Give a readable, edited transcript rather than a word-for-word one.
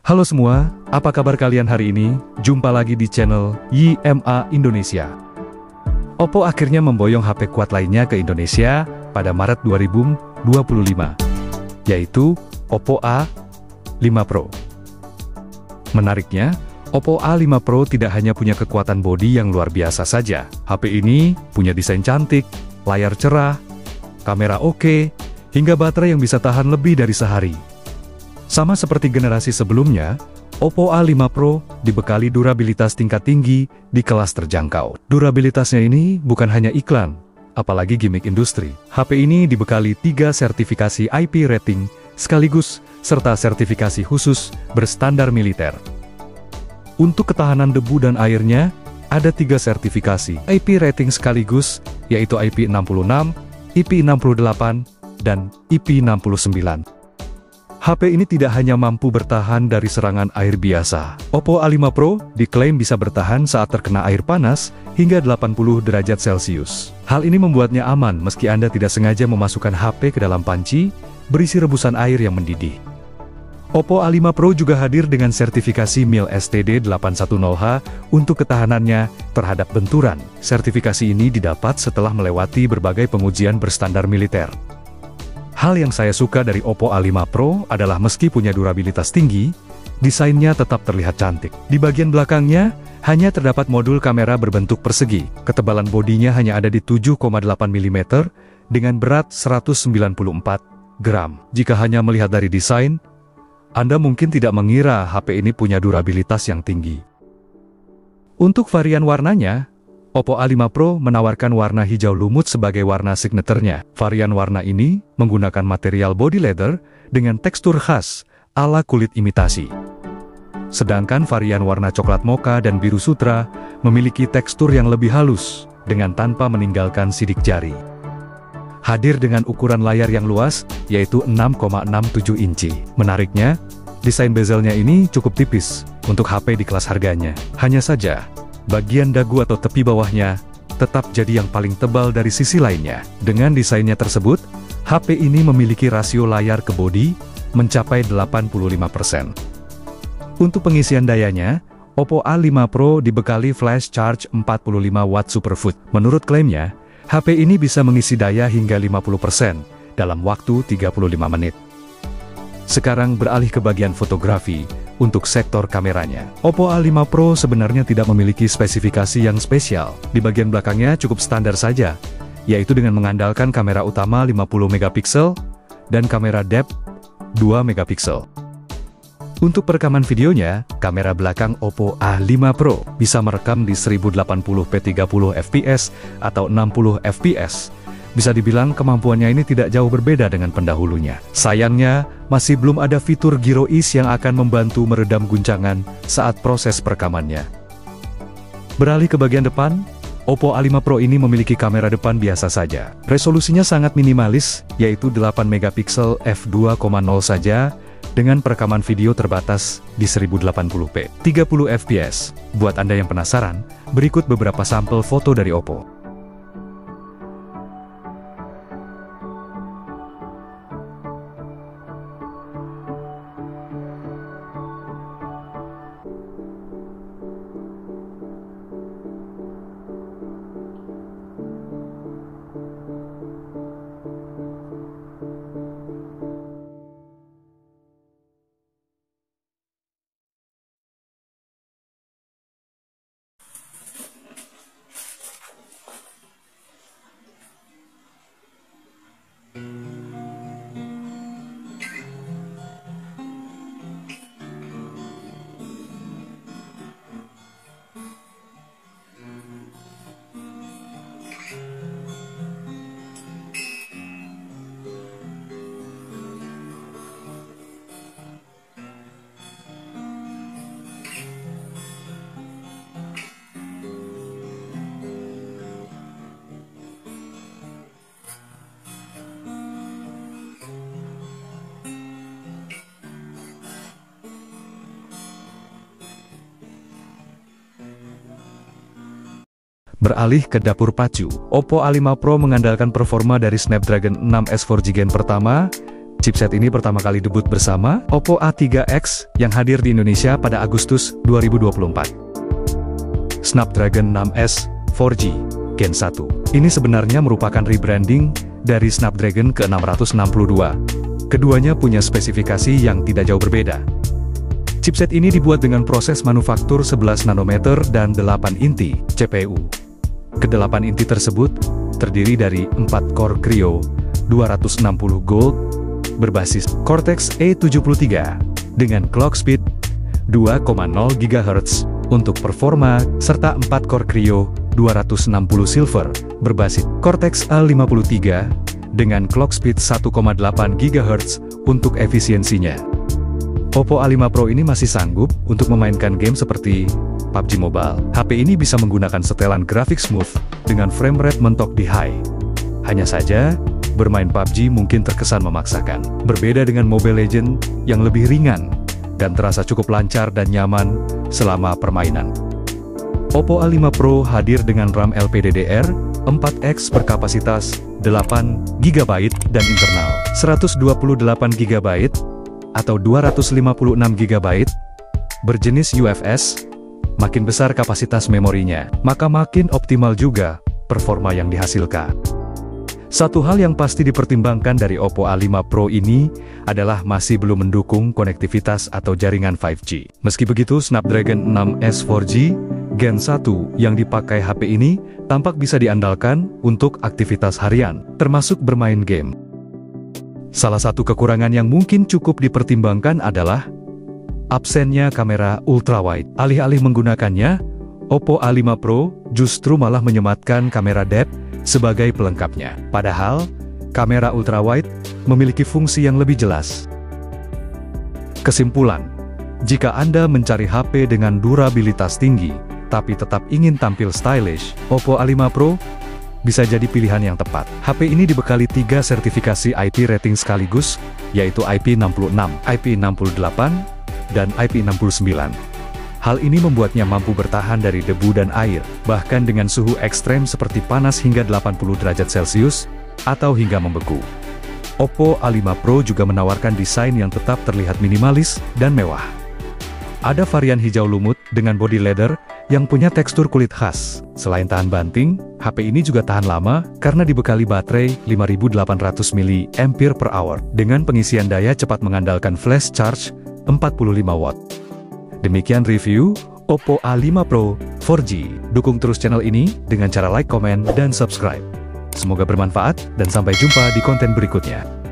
Halo semua, apa kabar kalian hari ini? Jumpa lagi di channel YMA Indonesia. Oppo akhirnya memboyong HP kuat lainnya ke Indonesia pada Maret 2025, yaitu Oppo A5 Pro. Menariknya, Oppo A5 Pro tidak hanya punya kekuatan bodi yang luar biasa saja. HP ini punya desain cantik, layar cerah, kamera oke, hingga baterai yang bisa tahan lebih dari sehari. Sama seperti generasi sebelumnya, Oppo A5 Pro dibekali durabilitas tingkat tinggi di kelas terjangkau. Durabilitasnya ini bukan hanya iklan, apalagi gimmick industri. HP ini dibekali 3 sertifikasi IP rating sekaligus serta sertifikasi khusus berstandar militer. Untuk ketahanan debu dan airnya, ada 3 sertifikasi IP rating sekaligus, yaitu IP66, IP68, dan IP69. HP ini tidak hanya mampu bertahan dari serangan air biasa. Oppo A5 Pro diklaim bisa bertahan saat terkena air panas hingga 80 derajat Celcius. Hal ini membuatnya aman meski Anda tidak sengaja memasukkan HP ke dalam panci berisi rebusan air yang mendidih. Oppo A5 Pro juga hadir dengan sertifikasi MIL STD 810H untuk ketahanannya terhadap benturan. Sertifikasi ini didapat setelah melewati berbagai pengujian berstandar militer. Hal yang saya suka dari Oppo A5 Pro adalah meski punya durabilitas tinggi, desainnya tetap terlihat cantik. Di bagian belakangnya, hanya terdapat modul kamera berbentuk persegi. Ketebalan bodinya hanya ada di 7,8 mm dengan berat 194 gram. Jika hanya melihat dari desain, Anda mungkin tidak mengira HP ini punya durabilitas yang tinggi. Untuk varian warnanya, Oppo A5 Pro menawarkan warna hijau lumut sebagai warna signaturenya. Varian warna ini menggunakan material body leather dengan tekstur khas ala kulit imitasi. Sedangkan varian warna coklat mocha dan biru sutra memiliki tekstur yang lebih halus dengan tanpa meninggalkan sidik jari. Hadir dengan ukuran layar yang luas, yaitu 6,67 inci. Menariknya, desain bezelnya ini cukup tipis untuk HP di kelas harganya. Hanya saja, bagian dagu atau tepi bawahnya tetap jadi yang paling tebal dari sisi lainnya. Dengan desainnya tersebut, HP ini memiliki rasio layar ke bodi mencapai 85%. Untuk pengisian dayanya, Oppo A5 Pro dibekali flash charge 45 watt superfoot. Menurut klaimnya, HP ini bisa mengisi daya hingga 50% dalam waktu 35 menit. Sekarang beralih ke bagian fotografi. Untuk sektor kameranya, Oppo A5 Pro sebenarnya tidak memiliki spesifikasi yang spesial. Di bagian belakangnya cukup standar saja, yaitu dengan mengandalkan kamera utama 50 megapiksel dan kamera depth 2 megapiksel. Untuk perekaman videonya, kamera belakang Oppo A5 Pro bisa merekam di 1080p 30 fps atau 60 fps. Bisa dibilang kemampuannya ini tidak jauh berbeda dengan pendahulunya. Sayangnya, masih belum ada fitur gyro-ease yang akan membantu meredam guncangan saat proses perekamannya. Beralih ke bagian depan, Oppo A5 Pro ini memiliki kamera depan biasa saja. Resolusinya sangat minimalis, yaitu 8 megapiksel f2.0 saja, dengan perekaman video terbatas di 1080p 30 fps. Buat Anda yang penasaran, berikut beberapa sampel foto dari Oppo. Beralih ke dapur pacu, Oppo A5 Pro mengandalkan performa dari Snapdragon 6S 4G Gen pertama, Chipset ini pertama kali debut bersama Oppo A3X yang hadir di Indonesia pada Agustus 2024. Snapdragon 6S 4G Gen 1. Ini sebenarnya merupakan rebranding dari Snapdragon ke 662. Keduanya punya spesifikasi yang tidak jauh berbeda. Chipset ini dibuat dengan proses manufaktur 11 nanometer dan 8 inti CPU. Ke-8 inti tersebut terdiri dari 4 core Kryo 260 Gold berbasis Cortex A73 dengan clock speed 2,0 GHz untuk performa serta 4 core Kryo 260 Silver berbasis Cortex A53 dengan clock speed 1,8 GHz untuk efisiensinya. Oppo A5 Pro ini masih sanggup untuk memainkan game seperti PUBG Mobile. HP ini bisa menggunakan setelan grafik smooth dengan frame rate mentok di high. Hanya saja, bermain PUBG mungkin terkesan memaksakan. Berbeda dengan Mobile Legends yang lebih ringan dan terasa cukup lancar dan nyaman selama permainan. Oppo A5 Pro hadir dengan RAM LPDDR 4X berkapasitas 8GB dan internal 128GB atau 256GB berjenis UFS. Makin besar kapasitas memorinya, maka makin optimal juga performa yang dihasilkan. Satu hal yang pasti dipertimbangkan dari Oppo A5 Pro ini adalah masih belum mendukung konektivitas atau jaringan 5G. Meski begitu, Snapdragon 6S 4G Gen 1 yang dipakai HP ini tampak bisa diandalkan untuk aktivitas harian, termasuk bermain game. Salah satu kekurangan yang mungkin cukup dipertimbangkan adalah absennya kamera ultrawide. Alih-alih menggunakannya, Oppo A5 Pro justru malah menyematkan kamera depth sebagai pelengkapnya. Padahal, kamera ultrawide memiliki fungsi yang lebih jelas. Kesimpulan, jika Anda mencari HP dengan durabilitas tinggi, tapi tetap ingin tampil stylish, Oppo A5 Pro bisa jadi pilihan yang tepat. HP ini dibekali 3 sertifikasi IP rating sekaligus, yaitu IP66, IP68, dan IP69. Hal ini membuatnya mampu bertahan dari debu dan air, bahkan dengan suhu ekstrem seperti panas hingga 80 derajat Celcius, atau hingga membeku. Oppo A5 Pro juga menawarkan desain yang tetap terlihat minimalis dan mewah. Ada varian hijau lumut dengan body leather yang punya tekstur kulit khas. Selain tahan banting, HP ini juga tahan lama karena dibekali baterai 5800 mAh dengan pengisian daya cepat mengandalkan flash charge 45 watt. Demikian review Oppo A5 Pro 4G. Dukung terus channel ini dengan cara like, komen, dan subscribe. Semoga bermanfaat dan sampai jumpa di konten berikutnya.